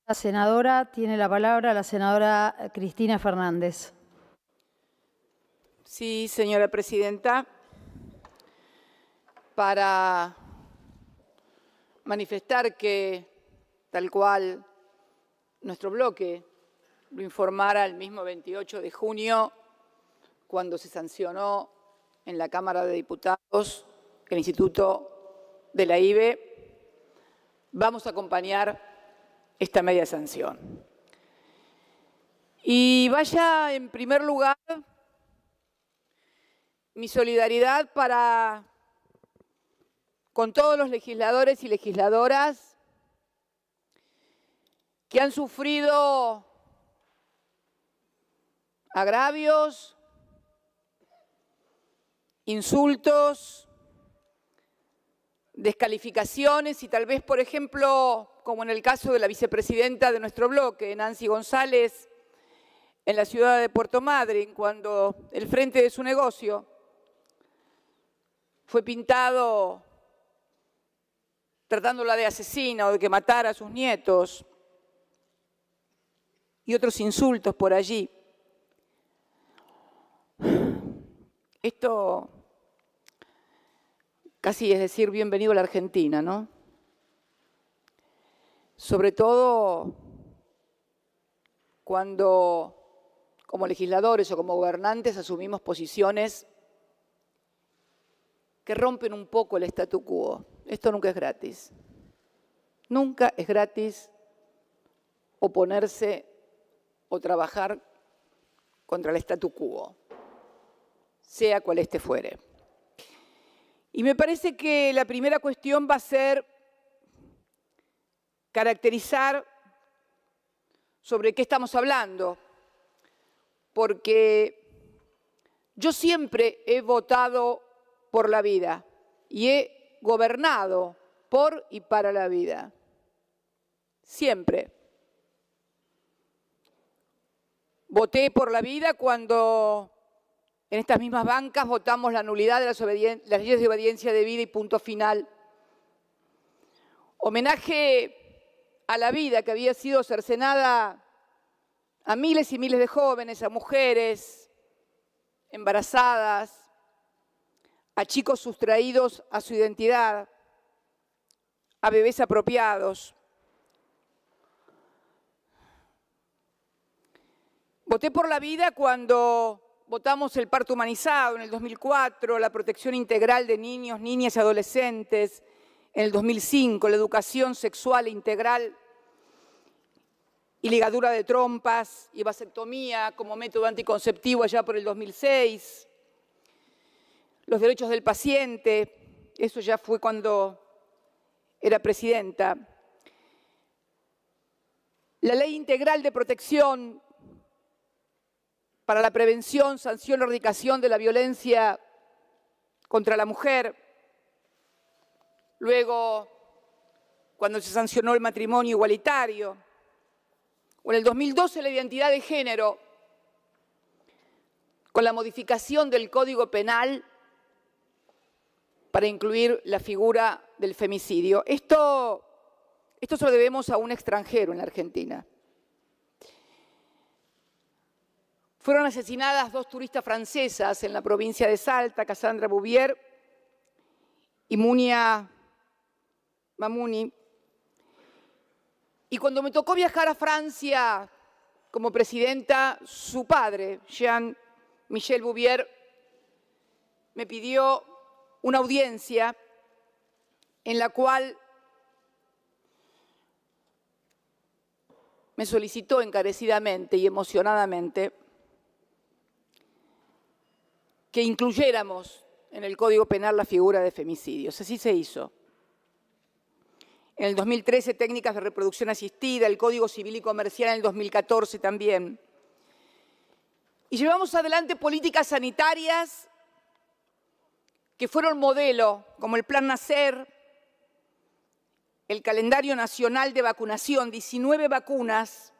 La senadora tiene la palabra, la senadora Cristina Fernández. Sí, señora presidenta, para manifestar que, tal cual nuestro bloque lo informara el mismo 28 de junio, cuando se sancionó en la Cámara de Diputados el Instituto de la IBE, vamos a acompañar esta media sanción. Y vaya, en primer lugar, mi solidaridad con todos los legisladores y legisladoras que han sufrido agravios, insultos, descalificaciones y tal vez, por ejemplo, como en el caso de la vicepresidenta de nuestro bloque, Nancy González, en la ciudad de Puerto Madryn, cuando el frente de su negocio fue pintado tratándola de asesina o de que matara a sus nietos y otros insultos por allí. Esto casi es decir bienvenido a la Argentina, ¿no? Sobre todo cuando como legisladores o como gobernantes asumimos posiciones que rompen un poco el statu quo. Esto nunca es gratis. Nunca es gratis oponerse o trabajar contra el statu quo, sea cual éste fuere. Y me parece que la primera cuestión va a ser caracterizar sobre qué estamos hablando, porque yo siempre he votado por la vida y he gobernado por y para la vida. Siempre. Voté por la vida cuando en estas mismas bancas votamos la nulidad de las leyes de obediencia debida y punto final. Homenaje a la vida que había sido cercenada a miles y miles de jóvenes, a mujeres embarazadas, a chicos sustraídos a su identidad, a bebés apropiados. Voté por la vida cuando votamos el parto humanizado en el 2004, la protección integral de niños, niñas y adolescentes en el 2005, la educación sexual integral y ligadura de trompas y vasectomía como método anticonceptivo allá por el 2006. Los derechos del paciente, eso ya fue cuando era presidenta. La ley integral de protección para la prevención, sanción y erradicación de la violencia contra la mujer. Luego, cuando se sancionó el matrimonio igualitario. O en el 2012 la identidad de género, con la modificación del Código Penal para incluir la figura del femicidio. Esto se lo debemos a un extranjero en la Argentina. Fueron asesinadas 2 turistas francesas en la provincia de Salta, Cassandra Bouvier y Munia Mamuni. Y cuando me tocó viajar a Francia como presidenta, su padre, Jean-Michel Bouvier, me pidió una audiencia en la cual me solicitó encarecidamente y emocionadamente que incluyéramos en el Código Penal la figura de femicidios. Así se hizo. En el 2013, técnicas de reproducción asistida, el Código Civil y Comercial en el 2014 también. Y llevamos adelante políticas sanitarias que fueron modelo, como el Plan Nacer, el Calendario Nacional de Vacunación, 19 vacunas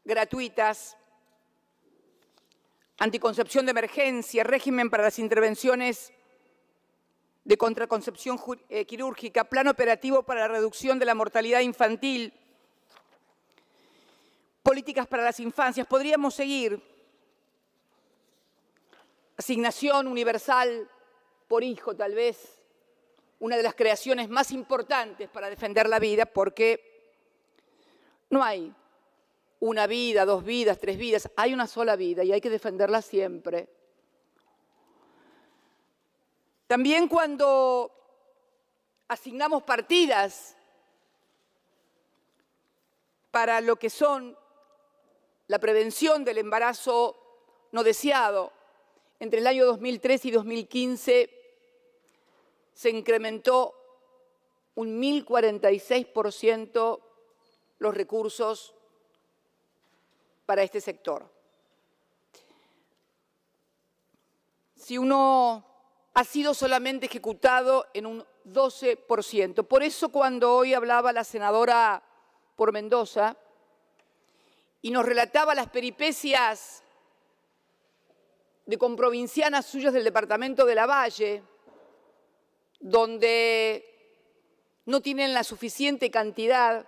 gratuitas, anticoncepción de emergencia, régimen para las intervenciones de contraconcepción quirúrgica, plan operativo para la reducción de la mortalidad infantil, políticas para las infancias. Podríamos seguir. Asignación universal por hijo, tal vez, una de las creaciones más importantes para defender la vida, porque no hay una vida, dos vidas, tres vidas, hay una sola vida y hay que defenderla siempre. También cuando asignamos partidas para lo que son la prevención del embarazo no deseado, entre el año 2003 y 2015 se incrementó un 1046% los recursos para este sector. Si uno ha sido solamente ejecutado en un 12%. Por eso cuando hoy hablaba la senadora por Mendoza y nos relataba las peripecias de comprovincianas suyas del departamento de Lavalle, donde no tienen la suficiente cantidad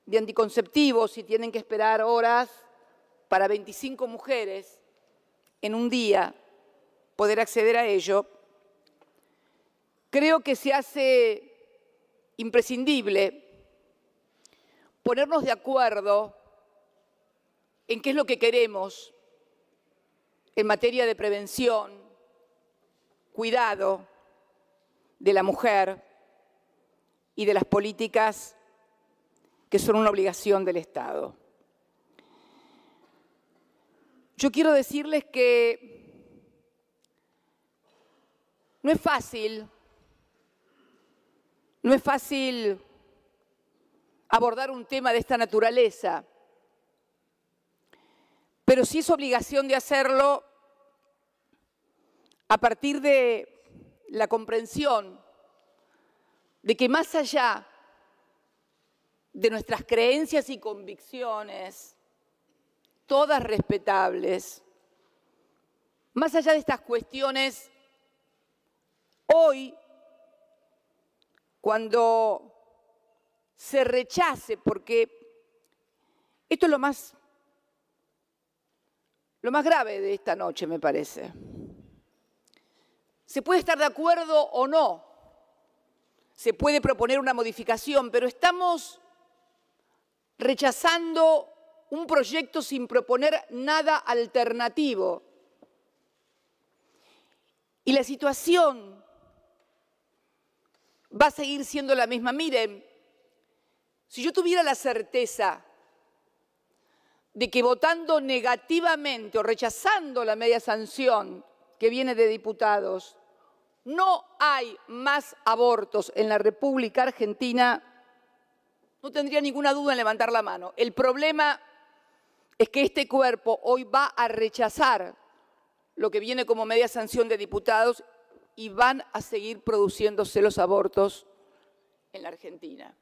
de anticonceptivos y tienen que esperar horas para 25 mujeres en un día poder acceder a ello, creo que se hace imprescindible ponernos de acuerdo en qué es lo que queremos en materia de prevención, cuidado de la mujer y de las políticas que son una obligación del Estado. Yo quiero decirles que no es fácil abordar un tema de esta naturaleza, pero sí es obligación de hacerlo a partir de la comprensión de que más allá de nuestras creencias y convicciones, todas respetables, más allá de estas cuestiones, hoy, cuando se rechace, porque esto es lo más grave de esta noche, me parece. Se puede estar de acuerdo o no, se puede proponer una modificación, pero estamos rechazando un proyecto sin proponer nada alternativo. Y la situación va a seguir siendo la misma. Miren, si yo tuviera la certeza de que votando negativamente o rechazando la media sanción que viene de diputados, no hay más abortos en la República Argentina, no tendría ninguna duda en levantar la mano. El problema es que este cuerpo hoy va a rechazar lo que viene como media sanción de diputados y van a seguir produciéndose los abortos en la Argentina.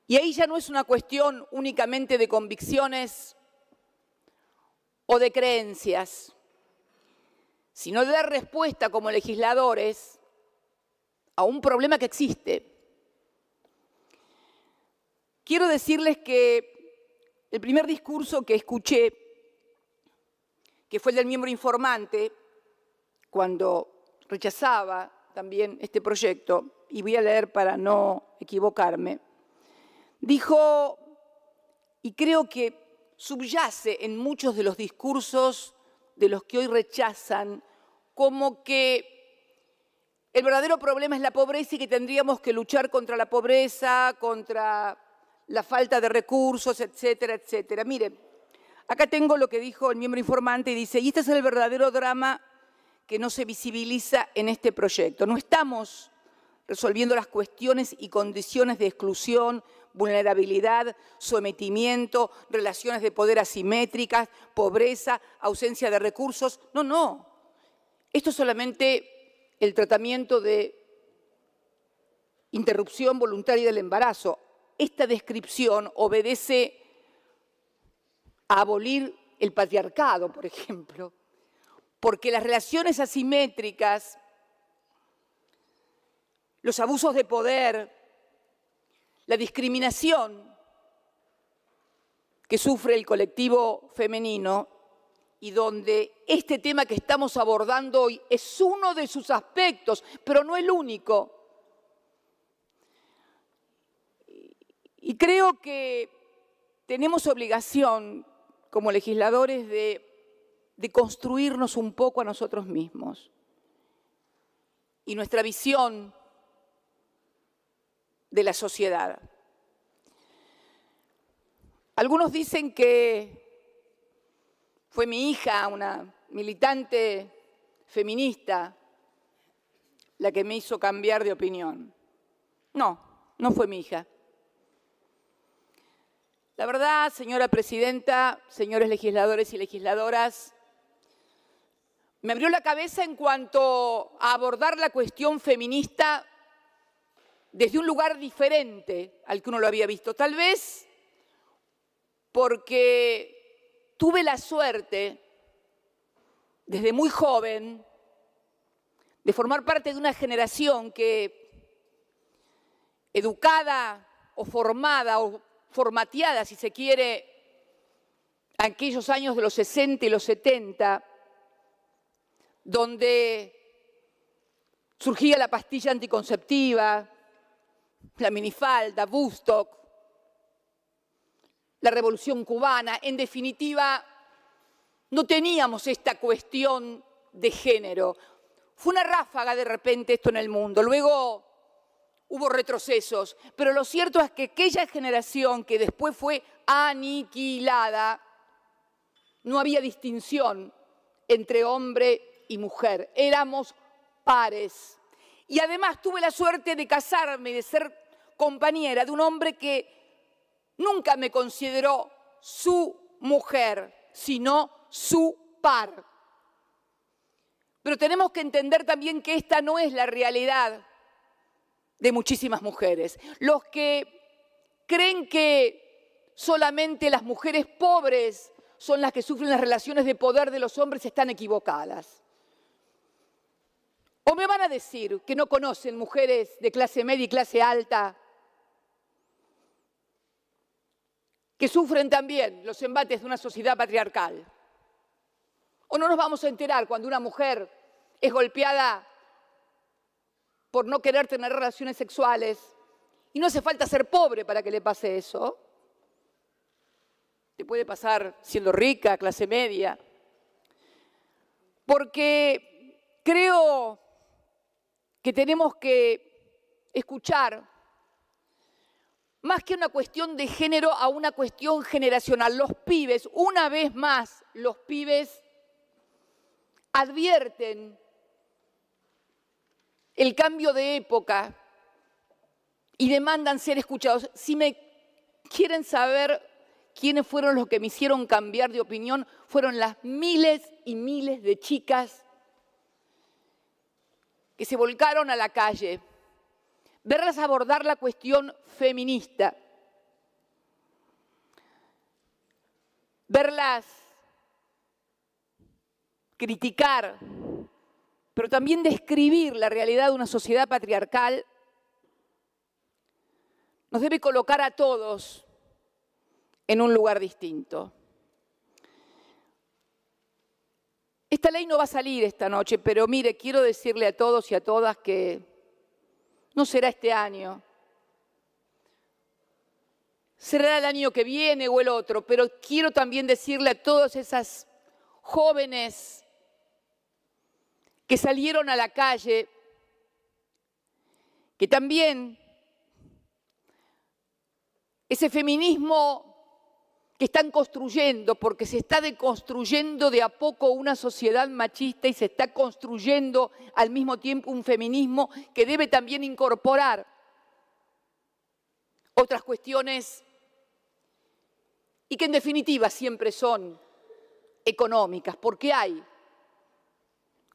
Y ahí ya no es una cuestión únicamente de convicciones o de creencias, sino de dar respuesta como legisladores a un problema que existe. Quiero decirles que el primer discurso que escuché, que fue el del miembro informante, cuando rechazaba también este proyecto, y voy a leer para no equivocarme, dijo, y creo que subyace en muchos de los discursos de los que hoy rechazan, como que el verdadero problema es la pobreza y que tendríamos que luchar contra la pobreza, contra la falta de recursos, etcétera, etcétera. Mire, acá tengo lo que dijo el miembro informante y dice, y este es el verdadero drama que no se visibiliza en este proyecto. No estamos resolviendo las cuestiones y condiciones de exclusión, vulnerabilidad, sometimiento, relaciones de poder asimétricas, pobreza, ausencia de recursos. No, no. Esto es solamente el tratamiento de interrupción voluntaria del embarazo. Esta descripción obedece a abolir el patriarcado, por ejemplo, porque las relaciones asimétricas, los abusos de poder, la discriminación, que sufre el colectivo femenino y donde este tema que estamos abordando hoy es uno de sus aspectos, pero no el único. Y creo que tenemos obligación como legisladores de construirnos un poco a nosotros mismos. Y nuestra visión de la sociedad. Algunos dicen que fue mi hija, una militante feminista, la que me hizo cambiar de opinión. No, no fue mi hija. La verdad, señora presidenta, señores legisladores y legisladoras, me abrió la cabeza en cuanto a abordar la cuestión feminista desde un lugar diferente al que uno lo había visto. Tal vez porque tuve la suerte, desde muy joven, de formar parte de una generación que, educada o formada o formateada, si se quiere, aquellos años de los 60 y los 70, donde surgía la pastilla anticonceptiva, la minifalda, Woodstock, la Revolución Cubana. En definitiva, no teníamos esta cuestión de género. Fue una ráfaga de repente esto en el mundo. Luego hubo retrocesos, pero lo cierto es que aquella generación que después fue aniquilada, no había distinción entre hombre y mujer. Éramos pares. Y además tuve la suerte de casarme y de ser compañera de un hombre que nunca me consideró su mujer, sino su par. Pero tenemos que entender también que esta no es la realidad de muchísimas mujeres. Los que creen que solamente las mujeres pobres son las que sufren las relaciones de poder de los hombres están equivocadas. O me van a decir que no conocen mujeres de clase media y clase alta que sufren también los embates de una sociedad patriarcal. O no nos vamos a enterar cuando una mujer es golpeada por no querer tener relaciones sexuales y no hace falta ser pobre para que le pase eso. Te puede pasar siendo rica, clase media. Porque creo que tenemos que escuchar más que una cuestión de género a una cuestión generacional. Los pibes, una vez más, los pibes advierten el cambio de época y demandan ser escuchados. Si me quieren saber quiénes fueron los que me hicieron cambiar de opinión, fueron las miles y miles de chicas que se volcaron a la calle. Verlas abordar la cuestión feminista, verlas criticar, pero también describir la realidad de una sociedad patriarcal, nos debe colocar a todos en un lugar distinto. Esta ley no va a salir esta noche, pero mire, quiero decirle a todos y a todas que no será este año, será el año que viene o el otro, pero quiero también decirle a todas esas jóvenes que salieron a la calle, que también ese feminismo que están construyendo, porque se está deconstruyendo de a poco una sociedad machista y se está construyendo al mismo tiempo un feminismo que debe también incorporar otras cuestiones y que en definitiva siempre son económicas, porque hay,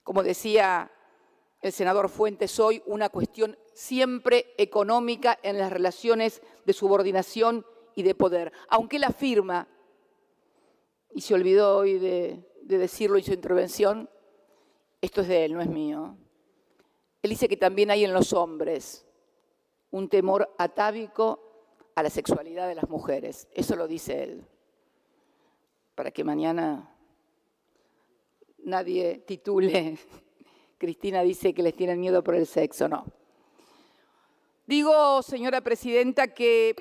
como decía el senador Fuentes hoy, una cuestión siempre económica en las relaciones de subordinación y de poder. Aunque él afirma, y se olvidó hoy de decirlo en su intervención, esto es de él, no es mío. Él dice que también hay en los hombres un temor atávico a la sexualidad de las mujeres. Eso lo dice él. para que mañana nadie titule, Cristina dice que les tienen miedo por el sexo, no. Digo, señora presidenta, que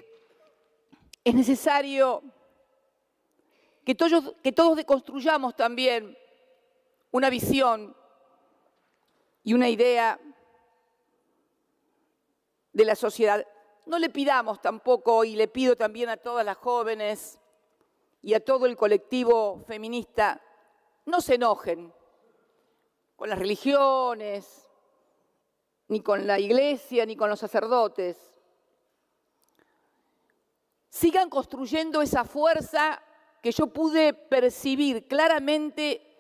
es necesario que todos deconstruyamos también una visión y una idea de la sociedad. No le pidamos tampoco, y le pido también a todas las jóvenes y a todo el colectivo feminista, no se enojen con las religiones, ni con la iglesia, ni con los sacerdotes. Sigan construyendo esa fuerza que yo pude percibir claramente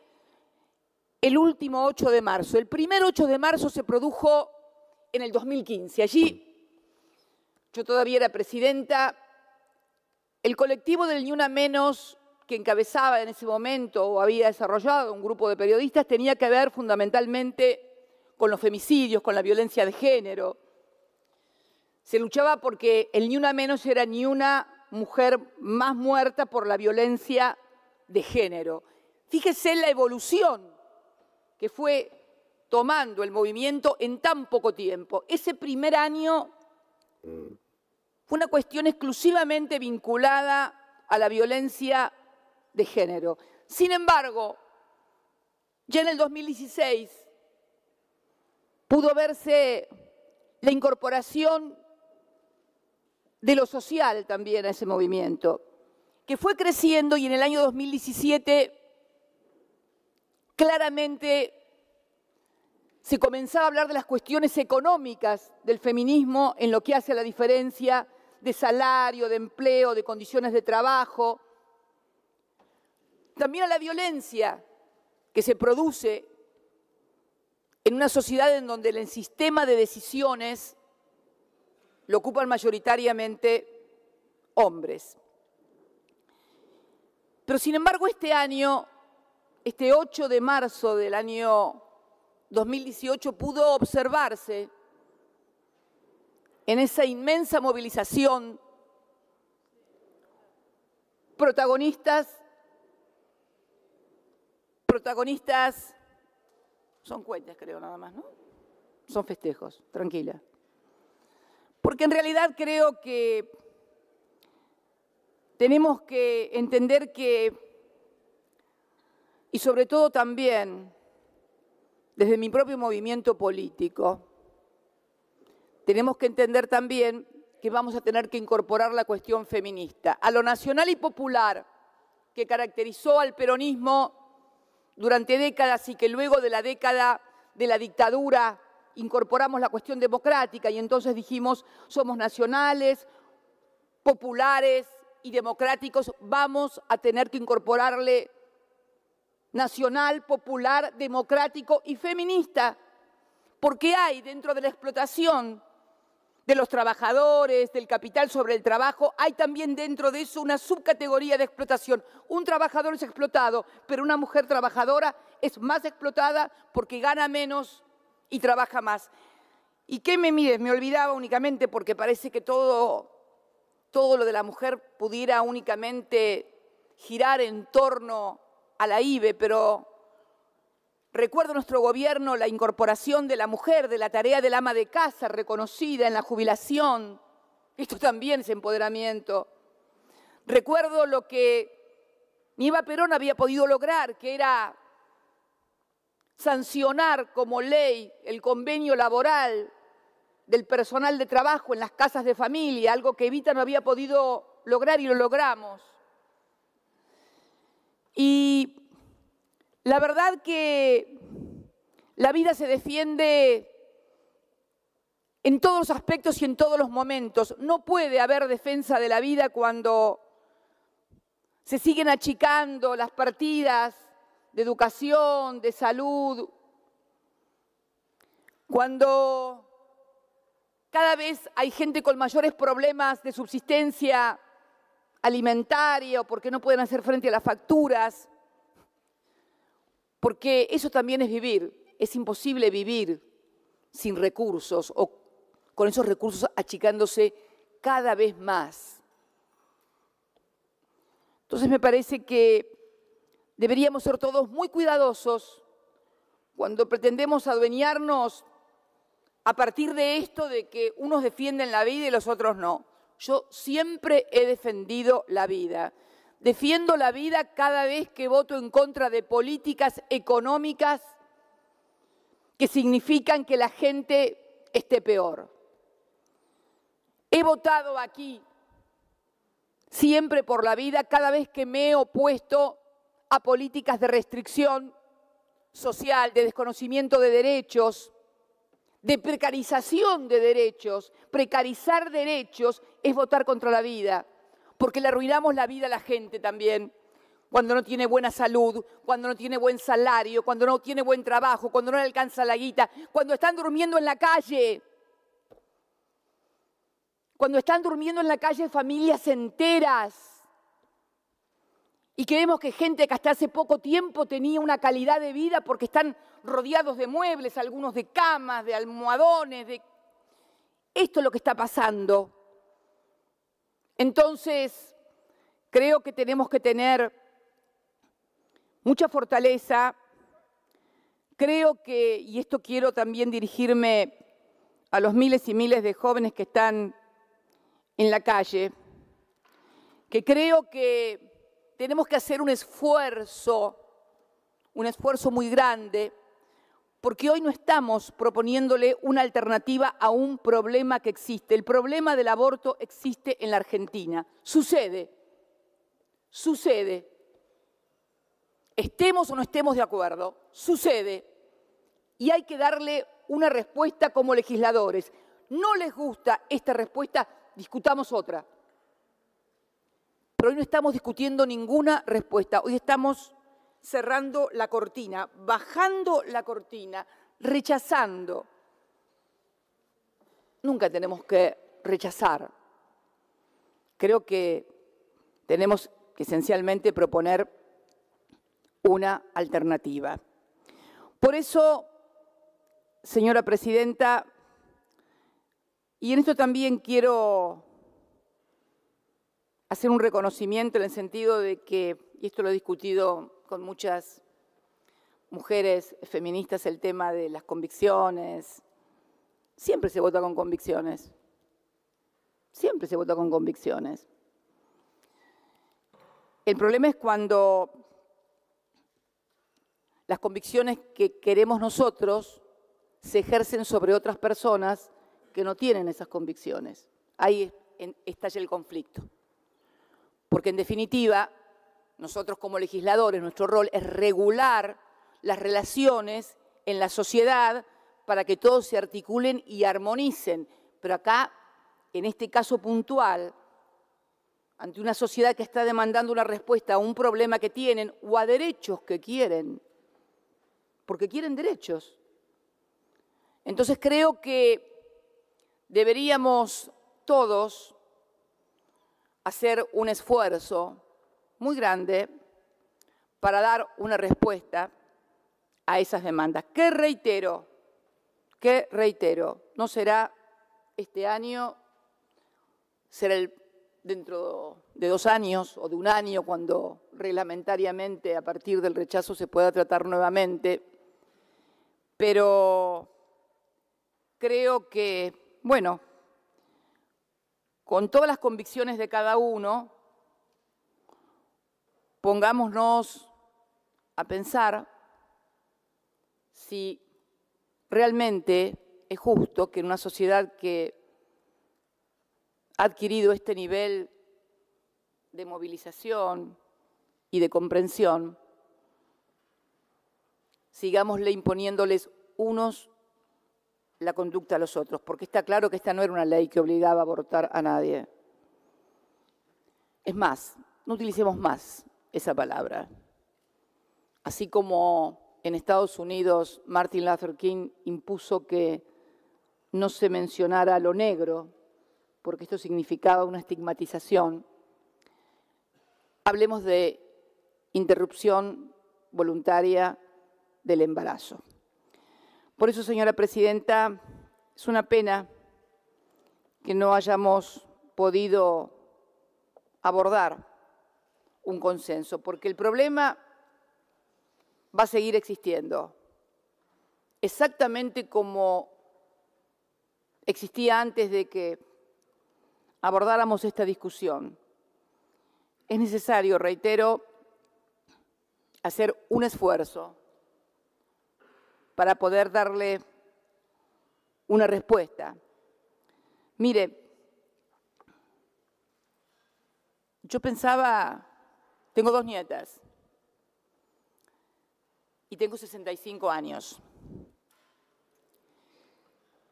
el último 8 de marzo. El primer 8 de marzo se produjo en el 2015. Allí, yo todavía era presidenta, el colectivo del Ni Una Menos, que encabezaba en ese momento o había desarrollado un grupo de periodistas, tenía que ver fundamentalmente con los femicidios, con la violencia de género. Se luchaba porque el Ni Una Menos era ni una mujer más muerta por la violencia de género. Fíjese la evolución que fue tomando el movimiento en tan poco tiempo. Ese primer año fue una cuestión exclusivamente vinculada a la violencia de género. Sin embargo, ya en el 2016 pudo verse la incorporación de lo social también a ese movimiento, que fue creciendo, y en el año 2017 claramente se comenzaba a hablar de las cuestiones económicas del feminismo en lo que hace a la diferencia de salario, de empleo, de condiciones de trabajo. También a la violencia que se produce en una sociedad en donde el sistema de decisiones lo ocupan mayoritariamente hombres. Pero sin embargo este año, este 8 de marzo del año 2018, pudo observarse en esa inmensa movilización protagonistas, son cuentas creo nada más, ¿no? Son festejos, tranquila. Porque en realidad creo que tenemos que entender que, y sobre todo también desde mi propio movimiento político, tenemos que entender también que vamos a tener que incorporar la cuestión feminista. A lo nacional y popular que caracterizó al peronismo durante décadas y que luego de la década de la dictadura incorporamos la cuestión democrática y entonces dijimos somos nacionales, populares y democráticos, vamos a tener que incorporarle nacional, popular, democrático y feminista, porque hay dentro de la explotación de los trabajadores, del capital sobre el trabajo, hay también dentro de eso una subcategoría de explotación. Un trabajador es explotado, pero una mujer trabajadora es más explotada porque gana menos y trabaja más. ¿Y qué me olvidaba únicamente porque parece que todo lo de la mujer pudiera únicamente girar en torno a la IBE, pero recuerdo nuestro gobierno la incorporación de la mujer, de la tarea del ama de casa, reconocida en la jubilación. Esto también es empoderamiento. Recuerdo lo que Eva Perón había podido lograr, que era sancionar como ley el convenio laboral del personal de trabajo en las casas de familia, algo que Evita no había podido lograr y lo logramos. Y la verdad que la vida se defiende en todos los aspectos y en todos los momentos. No puede haber defensa de la vida cuando se siguen achicando las partidas de educación, de salud, cuando cada vez hay gente con mayores problemas de subsistencia alimentaria o porque no pueden hacer frente a las facturas, porque eso también es vivir. Es imposible vivir sin recursos o con esos recursos achicándose cada vez más. Entonces me parece que deberíamos ser todos muy cuidadosos cuando pretendemos adueñarnos a partir de esto de que unos defienden la vida y los otros no. Yo siempre he defendido la vida. Defiendo la vida cada vez que voto en contra de políticas económicas que significan que la gente esté peor. He votado aquí siempre por la vida cada vez que me he opuesto a políticas de restricción social, de desconocimiento de derechos, de precarización de derechos. Precarizar derechos es votar contra la vida, porque le arruinamos la vida a la gente también. Cuando no tiene buena salud, cuando no tiene buen salario, cuando no tiene buen trabajo, cuando no le alcanza la guita, cuando están durmiendo en la calle. Cuando están durmiendo en la calle familias enteras. Y que vemos que gente que hasta hace poco tiempo tenía una calidad de vida porque están rodeados de muebles, algunos de camas, de almohadones. Esto es lo que está pasando. Entonces, creo que tenemos que tener mucha fortaleza. Creo que, y esto quiero también dirigirme a los miles y miles de jóvenes que están en la calle, que creo que tenemos que hacer un esfuerzo muy grande, porque hoy no estamos proponiéndole una alternativa a un problema que existe. El problema del aborto existe en la Argentina. Sucede. Estemos o no estemos de acuerdo, sucede. Y hay que darle una respuesta como legisladores. No les gusta esta respuesta, discutamos otra. Pero hoy no estamos discutiendo ninguna respuesta. Hoy estamos cerrando la cortina, bajando la cortina, rechazando. Nunca tenemos que rechazar. Creo que tenemos que esencialmente proponer una alternativa. Por eso, señora presidenta, y en esto también quiero hacer un reconocimiento en el sentido de que, y esto lo he discutido con muchas mujeres feministas, el tema de las convicciones. Siempre se vota con convicciones. Siempre se vota con convicciones. El problema es cuando las convicciones que queremos nosotros se ejercen sobre otras personas que no tienen esas convicciones. Ahí estalla el conflicto. Porque en definitiva, nosotros como legisladores, nuestro rol es regular las relaciones en la sociedad para que todos se articulen y armonicen. Pero acá, en este caso puntual, ante una sociedad que está demandando una respuesta a un problema que tienen o a derechos que quieren, porque quieren derechos. Entonces creo que deberíamos todos hacer un esfuerzo muy grande para dar una respuesta a esas demandas. Que reitero, no será este año, será dentro de 2 años o de 1 año, cuando reglamentariamente a partir del rechazo se pueda tratar nuevamente. Pero creo que, bueno, con todas las convicciones de cada uno, pongámonos a pensar si realmente es justo que en una sociedad que ha adquirido este nivel de movilización y de comprensión, sigámosle imponiéndoles unos la conducta a los otros, porque está claro que esta no era una ley que obligaba a abortar a nadie. Es más, no utilicemos más esa palabra. Así como en Estados Unidos Martin Luther King impuso que no se mencionara lo negro, porque esto significaba una estigmatización, hablemos de interrupción voluntaria del embarazo. Por eso, señora presidenta, es una pena que no hayamos podido abordar un consenso, porque el problema va a seguir existiendo, exactamente como existía antes de que abordáramos esta discusión. Es necesario, reitero, hacer un esfuerzo para poder darle una respuesta. Mire, yo pensaba, tengo 2 nietas y tengo 65 años.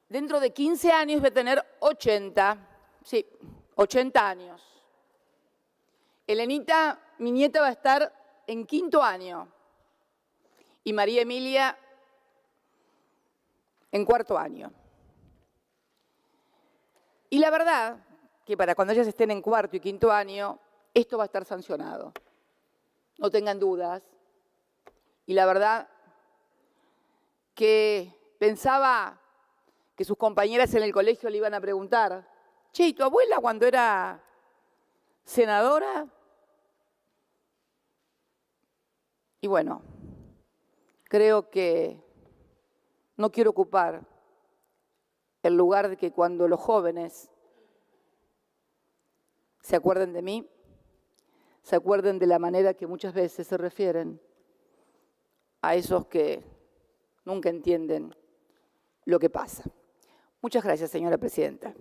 Dentro de 15 años voy a tener 80, sí, 80 años. Elenita, mi nieta, va a estar en 5º año y María Emilia en 4º año. Y la verdad que para cuando ellas estén en 4º y 5º año, esto va a estar sancionado. No tengan dudas. Y la verdad que pensaba que sus compañeras en el colegio le iban a preguntar, che, ¿y tu abuela cuando era senadora? Y bueno, creo que no quiero ocupar el lugar de que cuando los jóvenes se acuerden de mí, se acuerden de la manera que muchas veces se refieren a esos que nunca entienden lo que pasa. Muchas gracias, señora presidenta.